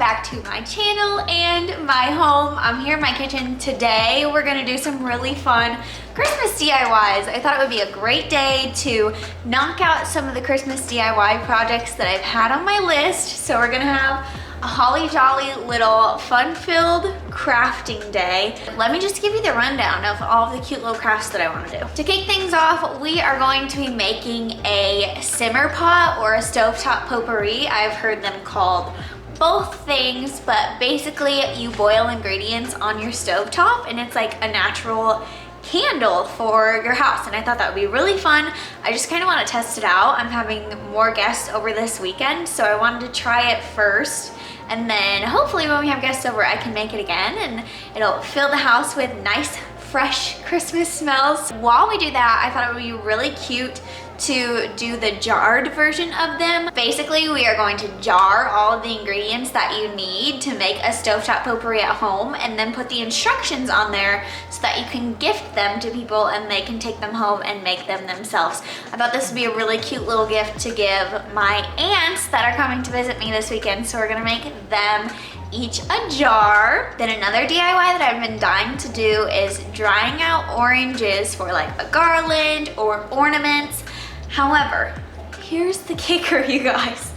back to my channel and my home. I'm here in my kitchen. Today we're gonna do some really fun Christmas DIYs. I thought it would be a great day to knock out some of the Christmas DIY projects that I've had on my list. So we're gonna have a holly jolly little fun-filled crafting day. Let me just give you the rundown of all of the cute little crafts that I want to do. To kick things off, we are going to be making a simmer pot or a stovetop potpourri. I've heard them called both things, but basically you boil ingredients on your stovetop and it's like a natural candle for your house, and I thought that would be really fun. I just kind of want to test it out. I'm having more guests over this weekend, so I wanted to try it first, and then hopefully when we have guests over I can make it again and it'll fill the house with nice fresh Christmas smells. While we do that, I thought it would be really cute to do the jarred version of them. Basically, we are going to jar all of the ingredients that you need to make a stovetop potpourri at home and then put the instructions on there so that you can gift them to people and they can take them home and make them themselves. I thought this would be a really cute little gift to give my aunts that are coming to visit me this weekend, so we're gonna make them each a jar. Then another DIY that I've been dying to do is drying out oranges for like a garland or ornaments. However, here's the kicker, you guys.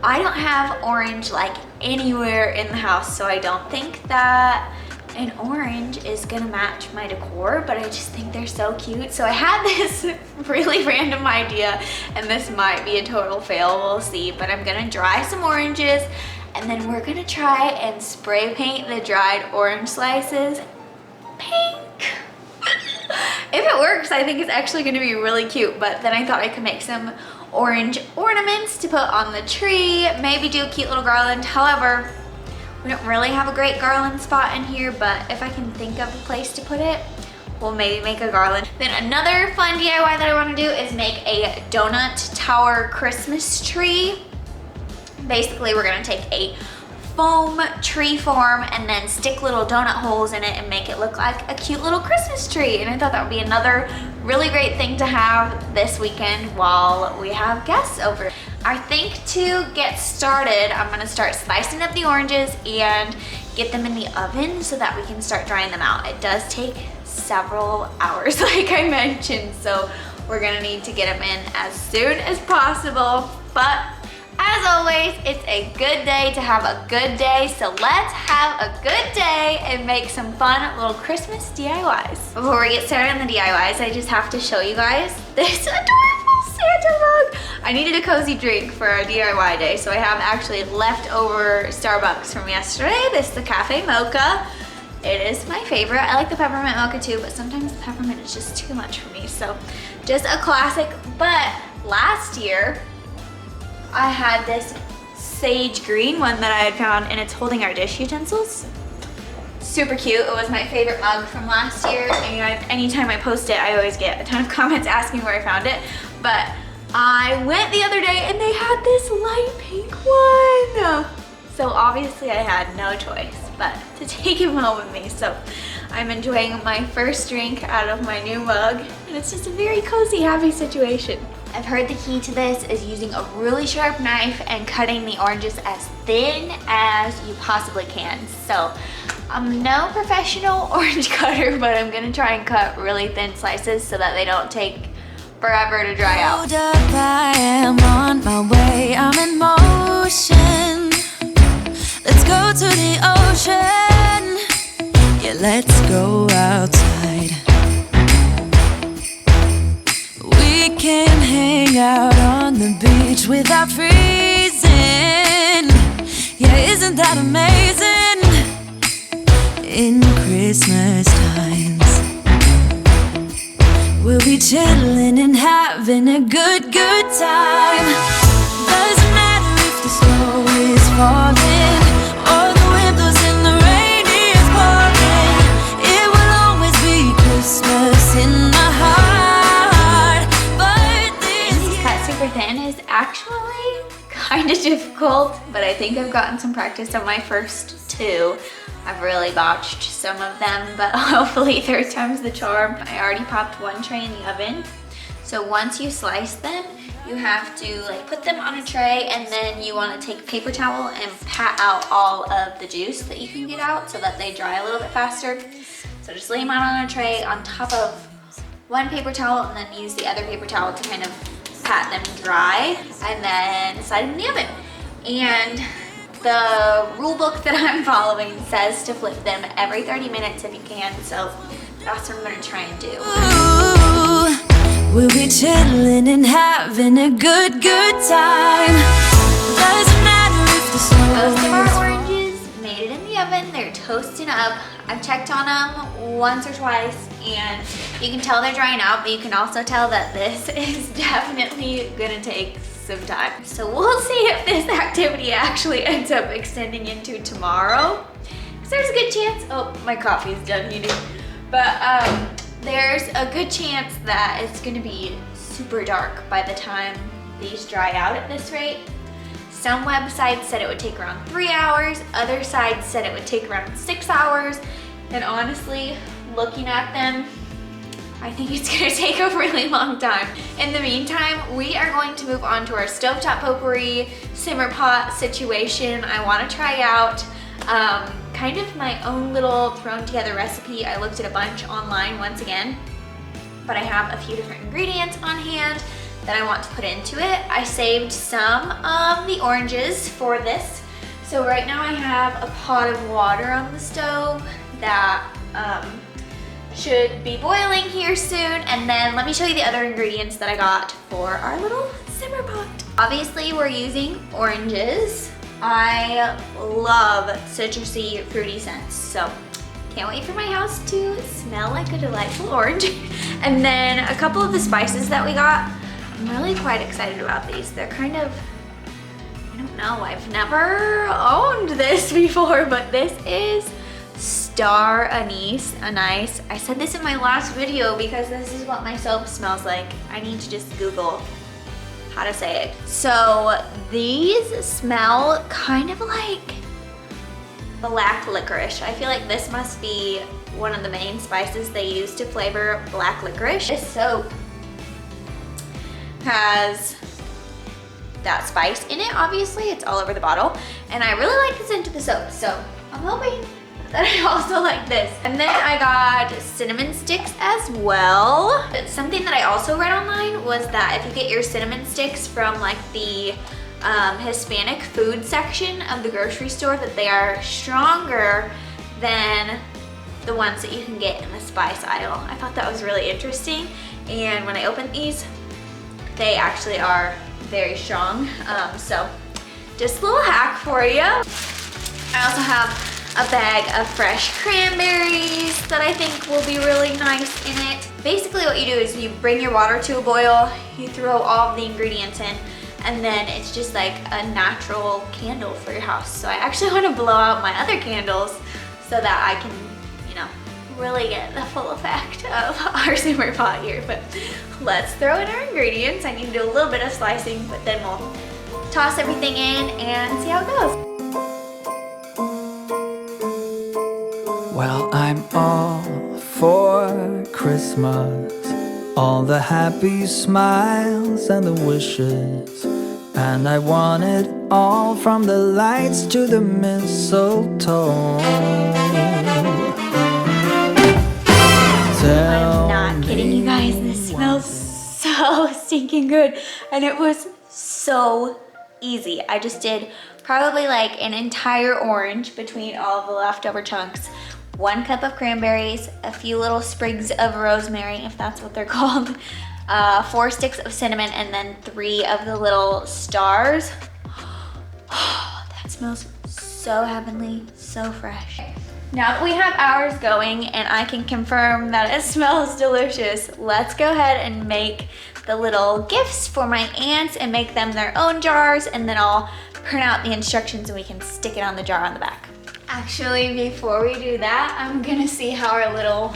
I don't have orange like anywhere in the house, so I don't think that an orange is gonna match my decor, but I just think they're so cute. So I had this really random idea, and this might be a total fail, we'll see, but I'm gonna dry some oranges and then we're gonna try and spray paint the dried orange slices pink. If it works, I think it's actually gonna be really cute, but then I thought I could make some orange ornaments to put on the tree, maybe do a cute little garland. However, we don't really have a great garland spot in here, but if I can think of a place to put it, we'll maybe make a garland. Then another fun DIY that I wanna do is make a donut tower Christmas tree. Basically, we're gonna take a foam tree form and then stick little donut holes in it and make it look like a cute little Christmas tree. And I thought that would be another really great thing to have this weekend while we have guests over. I think to get started, I'm gonna start slicing up the oranges and get them in the oven so that we can start drying them out. It does take several hours, like I mentioned, so we're gonna need to get them in as soon as possible. But as always, it's a good day to have a good day, so let's have a good day and make some fun little Christmas DIYs. Before we get started on the DIYs, I just have to show you guys this adorable Santa mug. I needed a cozy drink for our DIY day, so I have actually leftover Starbucks from yesterday. This is the cafe mocha. It is my favorite. I like the peppermint mocha too, but sometimes the peppermint is just too much for me, so just a classic. But last year, I had this sage green one that I had found, and it's holding our dish utensils. Super cute. It was my favorite mug from last year, and anytime I post it, I always get a ton of comments asking where I found it. But I went the other day and they had this light pink one. So obviously I had no choice but to take him home with me. So I'm enjoying my first drink out of my new mug, and it's just a very cozy, happy situation. I've heard the key to this is using a really sharp knife and cutting the oranges as thin as you possibly can. So I'm no professional orange cutter, but I'm gonna try and cut really thin slices so that they don't take forever to dry out. Hold up, I am on my way, I'm in motion. Let's go to the ocean. Yeah, let's go outside. We can hang out on the beach without freezing. Yeah, isn't that amazing? In Christmas times, we'll be chilling and having a good time. Doesn't matter if the snow is falling or the wind blows and the rain is pouring. It will always be Christmas in my heart. But this cut super thin is actually kind of difficult, but I think I've gotten some practice on my first two. I've really botched some of them, but hopefully third time's the charm. I already popped one tray in the oven, So once you slice them, you have to like put them on a tray, and then you want to take a paper towel and pat out all of the juice that you can get out so that they dry a little bit faster. So just lay them out on a tray on top of one paper towel, and then use the other paper towel to kind of pat them dry, and then slide them in the oven. And the rule book that I'm following says to flip them every 30 minutes if you can, so that's what I'm gonna try and do. Ooh, we'll be chilling and having a good time. Doesn't matter if the snow Most of our oranges made it in the oven. They're toasting up. I've checked on them once or twice, and you can tell they're drying out, but you can also tell that this is definitely gonna take some time. So we'll see if this activity actually ends up extending into tomorrow. Because there's a good chance, oh, my coffee is done heating. But there's a good chance that it's gonna be super dark by the time these dry out at this rate. Some websites said it would take around 3 hours, other sites said it would take around 6 hours, and honestly, looking at them, I think it's gonna take a really long time. In the meantime, we are going to move on to our stovetop potpourri simmer pot situation. I wanna try out kind of my own little thrown together recipe. I looked at a bunch online once again, but I have a few different ingredients on hand that I want to put into it. I saved some of the oranges for this. So right now I have a pot of water on the stove that should be boiling here soon. And then let me show you the other ingredients that I got for our little simmer pot. Obviously we're using oranges. I love citrusy, fruity scents, so can't wait for my house to smell like a delightful orange. And then a couple of the spices that we got, I'm really quite excited about these. They're kind of, I don't know, I've never owned this before, but this is Star Anise. I said this in my last video because this is what my soap smells like. I need to just Google how to say it. So these smell kind of like black licorice. I feel like this must be one of the main spices they use to flavor black licorice. This soap has that spice in it, obviously. It's all over the bottle. And I really like the scent of the soap, so I'm hoping that I also like this. And then I got cinnamon sticks as well. Something that I also read online was that if you get your cinnamon sticks from like the Hispanic food section of the grocery store, that they are stronger than the ones that you can get in the spice aisle. I thought that was really interesting. And when I opened these, they actually are very strong. So just a little hack for you. I also have a bag of fresh cranberries that I think will be really nice in it. Basically what you do is you bring your water to a boil, you throw all of the ingredients in, and then it's just like a natural candle for your house. So I actually want to blow out my other candles so that I can, you know, really get the full effect of our simmer pot here. But let's throw in our ingredients. I need to do a little bit of slicing, but then we'll toss everything in and see how it goes. Well, I'm all for Christmas, all the happy smiles and the wishes, and I want it all from the lights to the mistletoe. I'm not kidding you guys, this smells so stinking good, and it was so easy. I just did probably like an entire orange between all of the leftover chunks, 1 cup of cranberries, a few little sprigs of rosemary, if that's what they're called, 4 sticks of cinnamon, and then 3 of the little stars. Oh, that smells so heavenly, so fresh. Now that we have ours going and I can confirm that it smells delicious, let's go ahead and make the little gifts for my aunts and make them their own jars, and then I'll print out the instructions and we can stick it on the jar on the back. Actually, before we do that, I'm gonna see how our little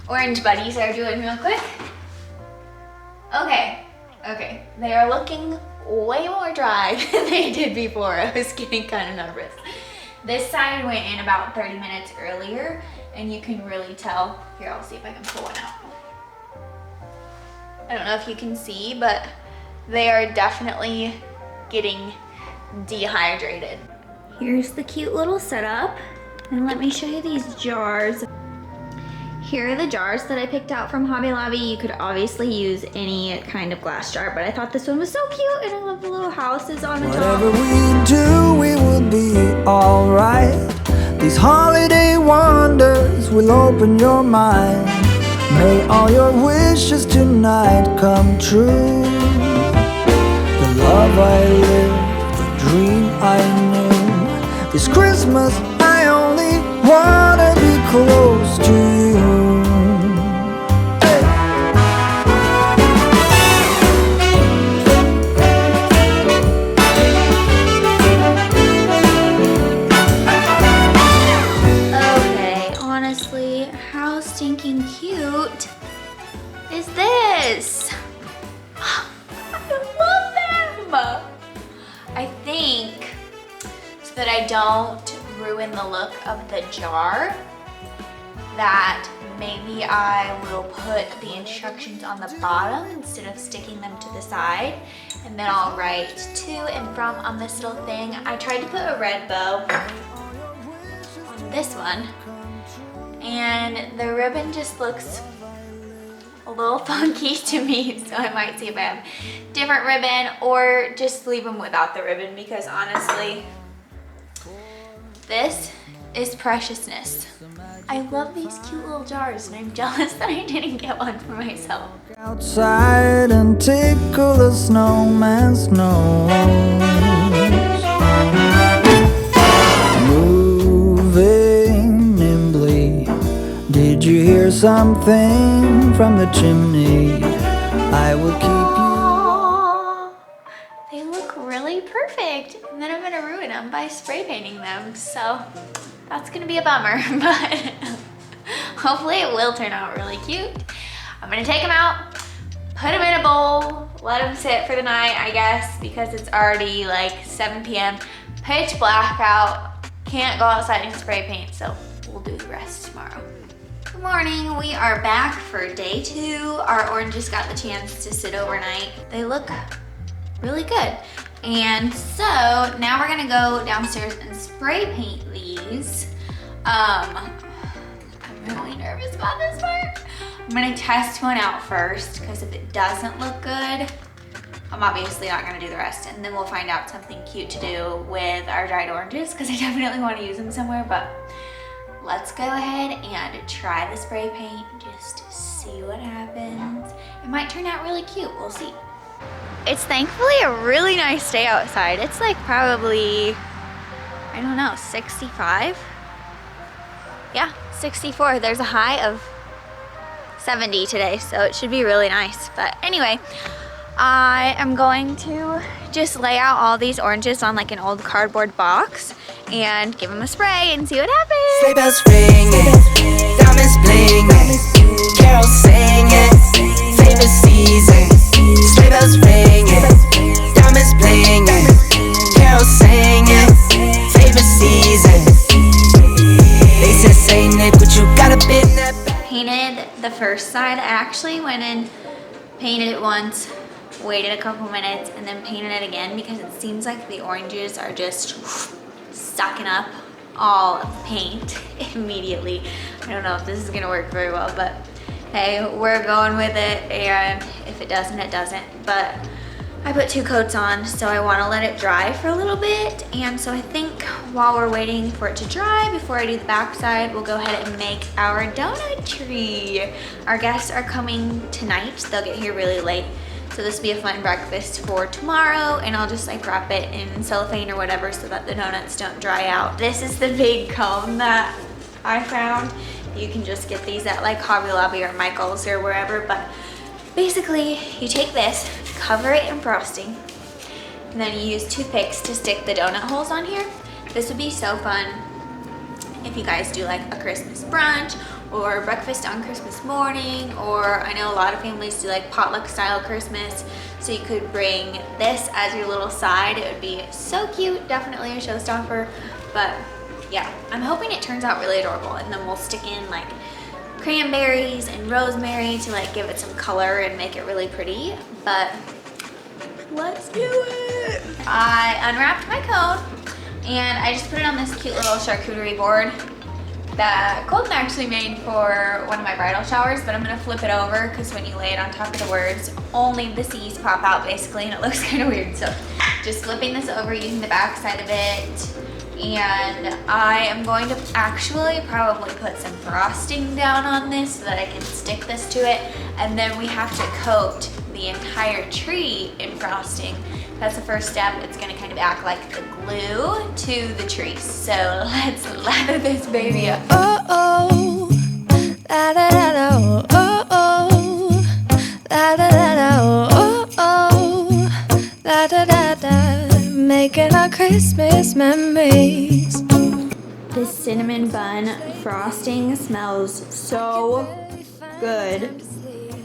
orange buddies are doing real quick. Okay, they are looking way more dry than they did before. I was getting kind of nervous. This side went in about 30 minutes earlier, and you can really tell. Here, I'll see if I can pull one out. I don't know if you can see, but they are definitely getting dehydrated. Here's the cute little setup. And let me show you these jars. Here are the jars that I picked out from Hobby Lobby. You could obviously use any kind of glass jar, but I thought this one was so cute, and I love the little houses on the top. Whatever we do, we will be alright. These holiday wonders will open your mind. May all your wishes tonight come true. The love I lived, the dream I knew. This Christmas I only wanna be close to you. Okay, honestly, how stinking cute is this? I love them! I think, so that I don't ruin the look of the jar, that maybe I will put the instructions on the bottom instead of sticking them to the side, and then I'll write to and from on this little thing. I tried to put a red bow on this one, and the ribbon just looks a little funky to me, so I might see if I have different ribbon or just leave them without the ribbon, because honestly, this is preciousness. I love these cute little jars, and I'm jealous that I didn't get one for myself. Outside and tickle the snowman's nose. Moving nimbly, did you hear something from the chimney? I will keep you. They look really perfect, and then I'm gonna ruin them by spray painting them, so that's gonna be a bummer, but hopefully it will turn out really cute. I'm gonna take them out, put them in a bowl, let them sit for the night, I guess, because it's already like 7 p.m. Pitch black out, can't go outside and spray paint, so we'll do the rest tomorrow. Good morning, we are back for day 2. Our oranges got the chance to sit overnight. They look really good. And so now we're gonna go downstairs and spray paint these. I'm really nervous about this part. I'm gonna test one out first, because if it doesn't look good, I'm obviously not gonna do the rest, and then we'll find out something cute to do with our dried oranges, because I definitely wanna use them somewhere, but let's go ahead and try the spray paint, just to see what happens. It might turn out really cute, we'll see. It's thankfully a really nice day outside. It's like probably, I don't know, 65? Yeah, 64. There's a high of 70 today, so it should be really nice. But anyway, I am going to just lay out all these oranges on like an old cardboard box and give them a spray and see what happens. Sleigh bells ringing, diamonds blinging, carols singing, favorite season. Sleigh bells ringing, diamonds blinging, carols singing, favorite season. They said, say Nick, what you got up in that bag? Painted the first side. I actually went and painted it once, waited a couple minutes, and then painted it again, because it seems like the oranges are just sucking up all of the paint immediately. I don't know if this is gonna work very well, but hey, we're going with it, and if it doesn't, it doesn't. But I put 2 coats on, so I want to let it dry for a little bit, and so I think while we're waiting for it to dry before I do the backside, we'll go ahead and make our donut tree. Our guests are coming tonight. They'll get here really late, so this will be a fun breakfast for tomorrow, and I'll just like wrap it in cellophane or whatever so that the donuts don't dry out. This is the big cone that I found. You can just get these at like Hobby Lobby or Michael's or wherever, but basically you take this, cover it in frosting, and then you use toothpicks to stick the donut holes on here. This would be so fun if you guys do like a Christmas brunch or breakfast on Christmas morning, or I know a lot of families do like potluck style Christmas, so you could bring this as your little side. It would be so cute, definitely a showstopper. But yeah, I'm hoping it turns out really adorable, and then we'll stick in like cranberries and rosemary to like give it some color and make it really pretty, but let's do it. I unwrapped my cone and I just put it on this cute little charcuterie board that Colton actually made for one of my bridal showers, but I'm gonna flip it over because when you lay it on top of the words, only the C's pop out basically, and it looks kind of weird. So just flipping this over using the back side of it. And I am going to actually probably put some frosting down on this so that I can stick this to it. And then we have to coat the entire tree in frosting. That's the first step. It's gonna kind of act like the glue to the tree. So let's lather this baby up. Oh oh, la da da da, oh oh, la da da da, oh oh, la da da da, making our Christmas memories. This cinnamon bun frosting smells so good.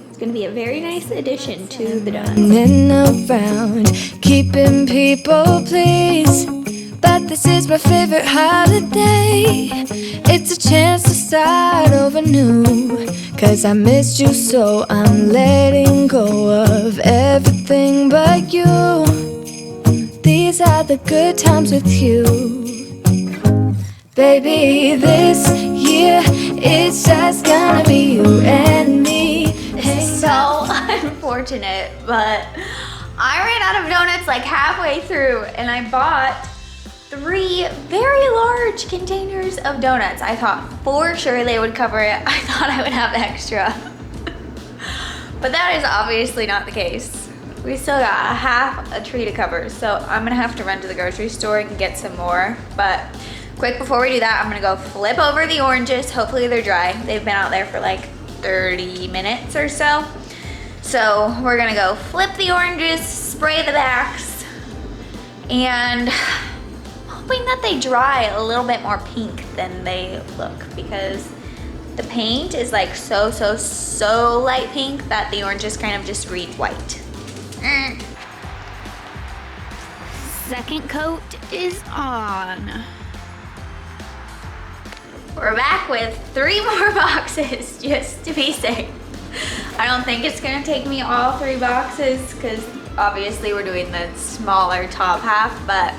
It's gonna be a very nice addition to the donuts. Running around, keeping people pleased. But this is my favorite holiday. It's a chance to start over new. Cause I missed you, so I'm letting go of everything but you. These are the good times with you. Baby, this year it's just gonna be you and me. It's so unfortunate, but I ran out of donuts like halfway through and I bought 3 very large containers of donuts. I thought for sure they would cover it. I thought I would have extra. But that is obviously not the case. We still got half a tree to cover, so I'm gonna have to run to the grocery store and get some more. But quick, before we do that, I'm gonna go flip over the oranges. Hopefully they're dry. They've been out there for like 30 minutes or so. So we're gonna go flip the oranges, spray the backs, and hoping that they dry a little bit more pink than they look, because the paint is like so light pink that the oranges kind of just read white. Second coat is on. We're back with 3 more boxes just to be safe. I don't think it's gonna take me all 3 boxes because obviously we're doing the smaller top half, but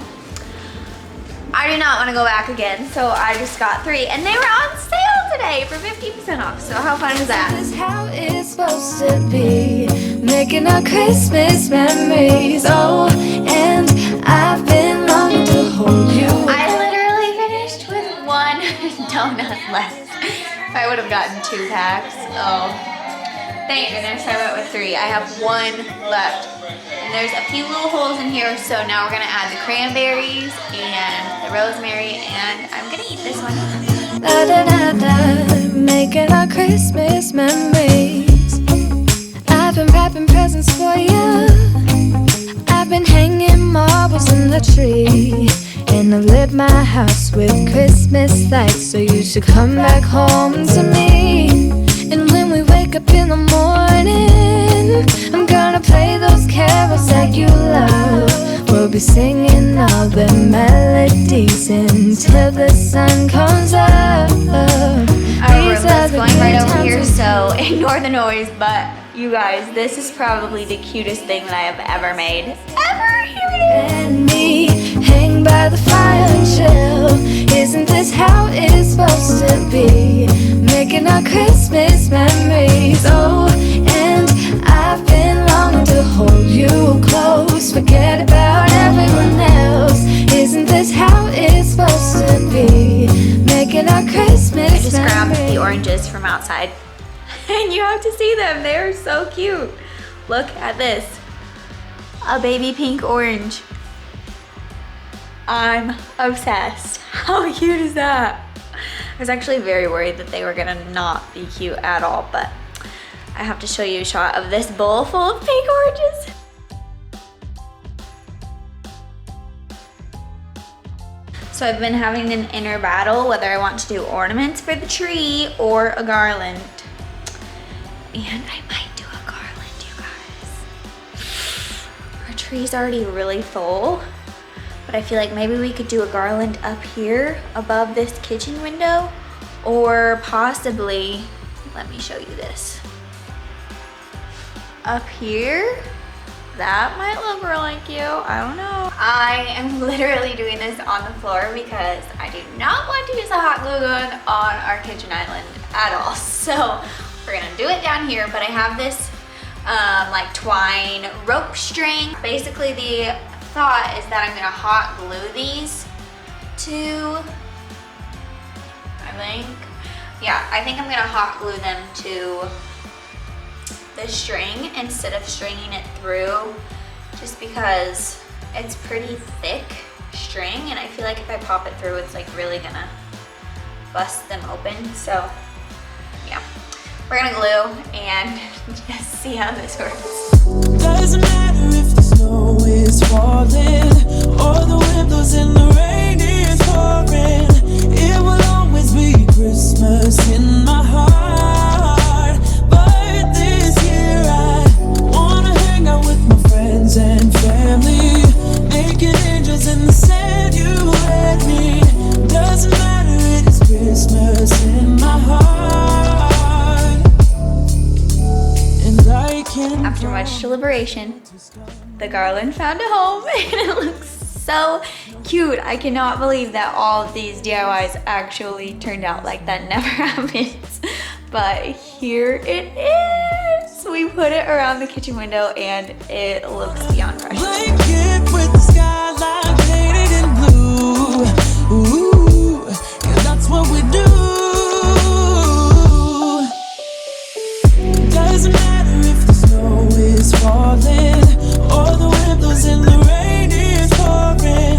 I do not want to go back again, so I just got 3, and they were on sale today for 50% off, so how fun is that? This is how it's supposed to be, making our Christmas memories. Oh, and I've been longing to hold you. I literally finished with 1 donut left. If I would have gotten 2 packs, oh. Thank goodness I went with 3. I have 1 left. And there's a few little holes in here, so now we're gonna add the cranberries and the rosemary, and I'm gonna eat this one. Da da da da, making our Christmas memories. I've been wrapping presents for you. I've been hanging marbles in the tree, and I've lit my house with Christmas lights. So you should come back home to me. And when we wake up in the morning, I'm gonna play those carols that you love. We'll be singing all the melodies until the sun comes up. Our room is going right over here, so ignore the noise, but you guys, this is probably the cutest thing that I have ever made. Ever! Here it is! And me, hang by the fire and chill. Isn't this how it's supposed to be? Making our Christmas memories. Oh, and I've been longing to hold you close. Forget about everyone else. Isn't this how it's supposed to be? Making our Christmas I just grabbed memories. the oranges from outside. And you have to see them, they're so cute. Look at this. A baby pink orange. I'm obsessed. How cute is that? I was actually very worried that they were gonna not be cute at all, but I have to show you a shot of this bowl full of pink oranges. So I've been having an inner battle whether I want to do ornaments for the tree or a garland. And I might do a garland, you guys. Our tree's already really full, but I feel like maybe we could do a garland up here above this kitchen window, or possibly let me show you this. Up here, that might look really cute. I don't know. I am literally doing this on the floor because I do not want to use a hot glue gun on our kitchen island at all. So we're gonna do it down here, but I have this like twine rope string. Basically the thought is that I'm gonna hot glue these to, I think I'm gonna hot glue them to the string instead of stringing it through, just because it's pretty thick string and I feel like if I pop it through it's like really gonna bust them open. So yeah, we're gonna glue and just see how this works. Doesn't matter if the snow is falling or the wind blows and the rain is pouring. It will always be Christmas in my heart. But this year I wanna hang out with my friends and family, making angels in the sand. You and me. Doesn't matter, it is Christmas in my heart. And I can. After much deliberation, the garland found a home and it looks so cute. I cannot believe that all of these DIYs actually turned out like that. Never happens. But here it is. We put it around the kitchen window and it looks beyond precious. Blanket with the skyline painted in blue. Ooh, yeah, that's what we do. Doesn't matter if the snow is falling or the wind blows and the rain is pouring.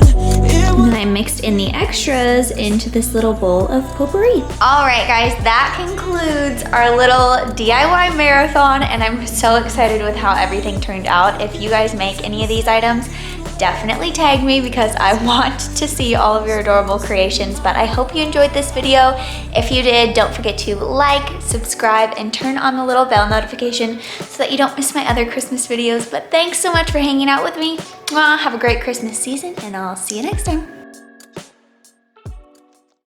And then I mixed in the extras into this little bowl of potpourri. All right, guys, that concludes our little DIY marathon, and I'm so excited with how everything turned out. If you guys make any of these items, definitely tag me because I want to see all of your adorable creations. But I hope you enjoyed this video. If you did, don't forget to like, subscribe, and turn on the little bell notification so that you don't miss my other Christmas videos. But thanks so much for hanging out with me. Have a great Christmas season, and I'll see you next time.